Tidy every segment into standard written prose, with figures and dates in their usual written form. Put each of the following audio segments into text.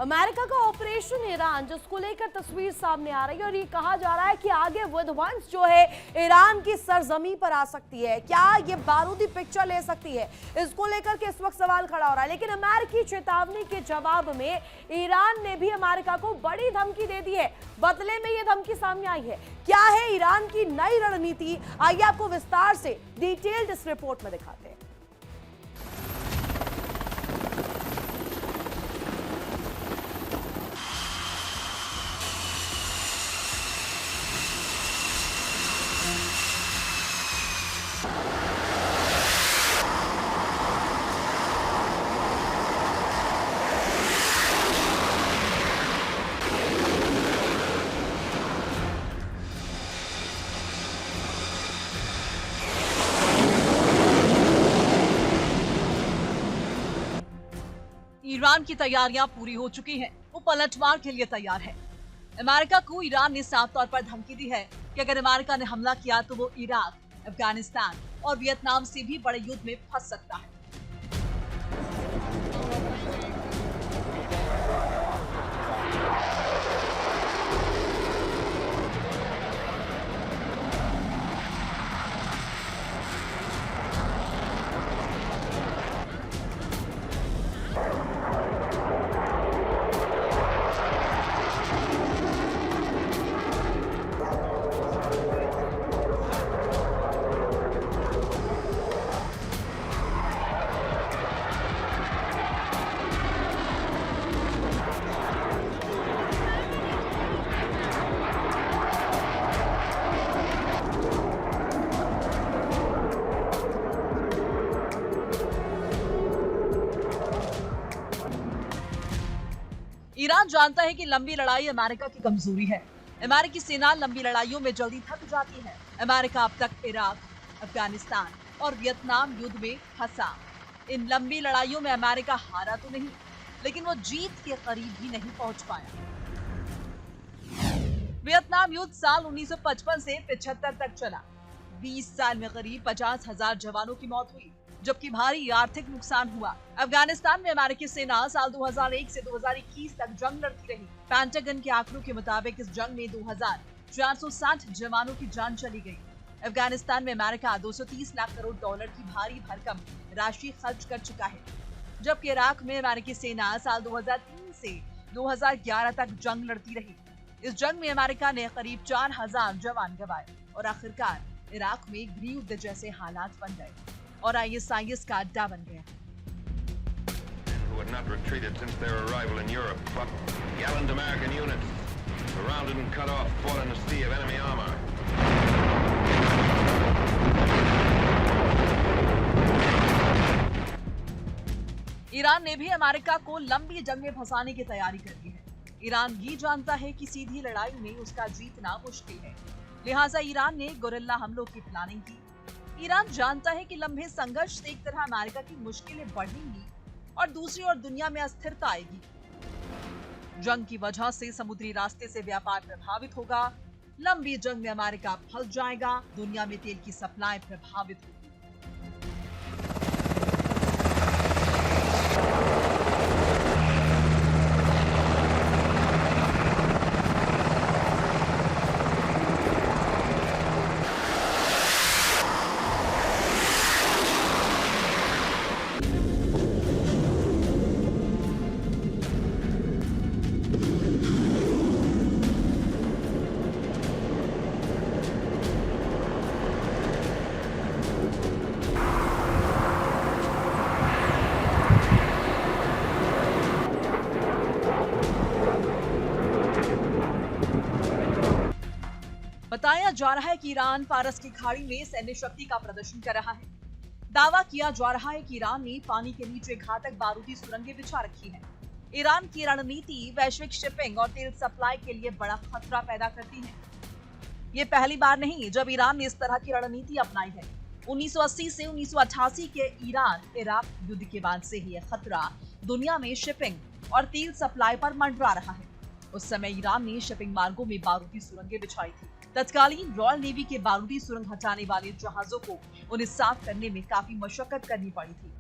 America का operation Iran, जिसको लेकर तस्वीर सामने आ रही है और ये कहा जा रहा है कि आगे विध्वंस जो है ईरान की सरजमी पर आ सकती है। क्या ये बारूदी पिक्चर ले सकती है, इसको लेकर के इस वक्त सवाल खड़ा हो रहा है। लेकिन अमेरिकी चेतावनी के जवाब में ईरान ने भी अमेरिका को बड़ी धमकी दे दी है। बदले में ये धमकी सामने आई है। क्या है ईरान की नई रणनीति, आइए आपको विस्तार से डिटेल्ड इस रिपोर्ट में दिखाते हैं। ईरान की तैयारियां पूरी हो चुकी हैं। वो पलटवार के लिए तैयार है। अमेरिका को ईरान ने साफ तौर पर धमकी दी है कि अगर अमेरिका ने हमला किया तो वो इराक, अफगानिस्तान और वियतनाम से भी बड़े युद्ध में फंस सकता है। ईरान जानता है कि लंबी लड़ाई अमेरिका की कमजोरी है। अमेरिकी सेना लंबी लड़ाइयों में जल्दी थक जाती है। अमेरिका अब तक इराक, अफगानिस्तान और वियतनाम युद्ध में फंसा। इन लंबी लड़ाइयों में अमेरिका हारा तो नहीं, लेकिन वो जीत के करीब भी नहीं पहुंच पाया। वियतनाम युद्ध साल 1955 से 75 तक चला। 20 साल में करीब 50,000 जवानों की मौत हुई, जबकि भारी आर्थिक नुकसान हुआ। अफगानिस्तान में अमेरिकी सेना साल 2001 से 2021 तक जंग लड़ती रही। पेंटागन के आंकड़ों के मुताबिक इस जंग में 2460 जवानों की जान चली गई। अफगानिस्तान में अमेरिका 230 लाख करोड़ डॉलर की भारी भरकम राशि खर्च कर चुका है, जबकि इराक में अमेरिकी सेना साल 2003 से 2011 तक जंग लड़ती रही। इस जंग में अमेरिका ने करीब 4000 जवान गंवाए और आखिरकार इराक में गृहयुद्ध जैसे हालात बन गए और ISIS का अड्डा बन गया। Who had not retreated since their arrival in Europe, but gallant American units, surrounded and cut off, fought in a sea of enemy armor. Iran ने भी अमेरिका को लंबी जंग में फंसाने की तैयारी कर दी है। ईरान ये जानता है कि सीधी लड़ाई में उसका जीतना मुश्किल है, लिहाजा ईरान ने गुरिल्ला हमलों की प्लानिंग की। ईरान जानता है कि लंबे संघर्ष से एक तरह अमेरिका की मुश्किलें बढ़ेंगी और दूसरी ओर दुनिया में अस्थिरता आएगी। जंग की वजह से समुद्री रास्ते से व्यापार प्रभावित होगा। लंबी जंग में अमेरिका फंस जाएगा। दुनिया में तेल की सप्लाई प्रभावित होगी। बताया जा रहा है कि ईरान फारस की खाड़ी में सैन्य शक्ति का प्रदर्शन कर रहा है। दावा किया जा रहा है कि ईरान ने पानी के नीचे घातक बारूदी सुरंगें बिछा रखी हैं। ईरान की रणनीति वैश्विक शिपिंग और तेल सप्लाई के लिए बड़ा खतरा पैदा करती है। ये पहली बार नहीं जब ईरान ने इस तरह की रणनीति अपनाई है। 1980 से 1988 के ईरान इराक युद्ध के बाद से ही यह खतरा दुनिया में शिपिंग और तेल सप्लाई पर मंडरा रहा है। उस समय ईरान ने शिपिंग मार्गों में बारूदी सुरंगें बिछाई थी। तत्कालीन रॉयल नेवी के बारूदी सुरंग हटाने वाले जहाजों को उन्हें साफ करने में काफी मशक्कत करनी पड़ी थी।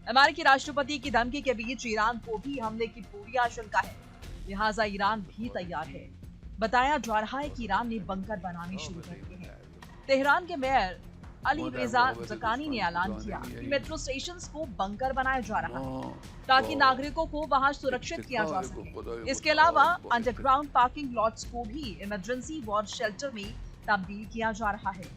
अमेरिकी राष्ट्रपति की धमकी के बीच ईरान को भी हमले की पूरी आशंका है, लिहाजा ईरान भी तैयार है। बताया जा रहा है कि ईरान ने बंकर बनाने शुरू कर दिए हैं। तेहरान के मेयर अली रेजा जकानी ने ऐलान किया कि मेट्रो स्टेशंस को बंकर बनाया जा रहा है ताकि नागरिकों को वहां सुरक्षित किया जा सके। इसके अलावा अंडरग्राउंड पार्किंग लॉट्स को भी इमरजेंसी वॉर शेल्टर में तब्दील किया जा रहा है।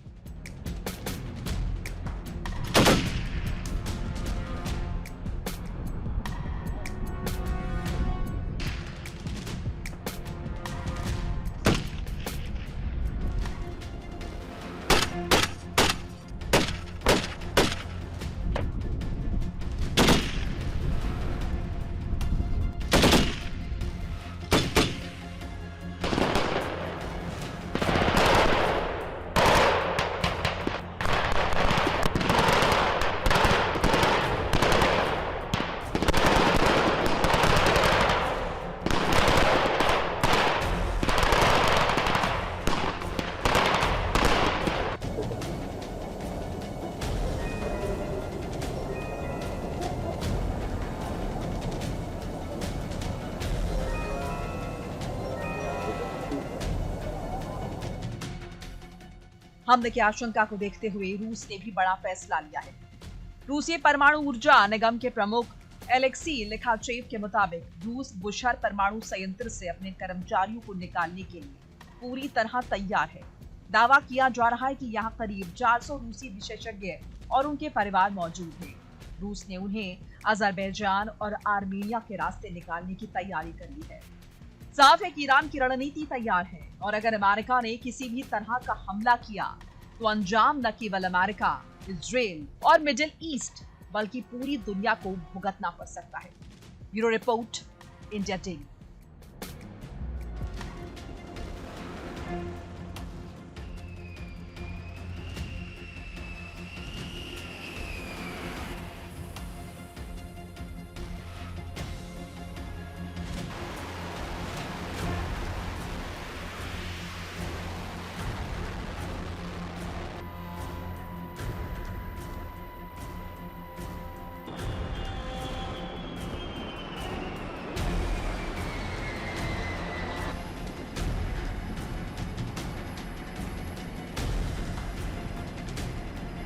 हमले की आशंका को देखते हुए रूस ने भी बड़ा फैसला लिया है। रूसी परमाणु ऊर्जा निगम के प्रमुख एलेक्सी लिखाचेव के मुताबिक रूस बुशहर परमाणु संयंत्र से अपने कर्मचारियों को निकालने के लिए पूरी तरह तैयार है। दावा किया जा रहा है कि यहाँ करीब 400 रूसी विशेषज्ञ और उनके परिवार मौजूद हैं। रूस ने उन्हें अजरबैजान और आर्मेनिया के रास्ते निकालने की तैयारी कर ली है। साफ है कि ईरान की रणनीति तैयार है और अगर अमेरिका ने किसी भी तरह का हमला किया तो अंजाम न केवल अमेरिका, इजराइल और मिडिल ईस्ट बल्कि पूरी दुनिया को भुगतना पड़ सकता है। Bureau report, India daily.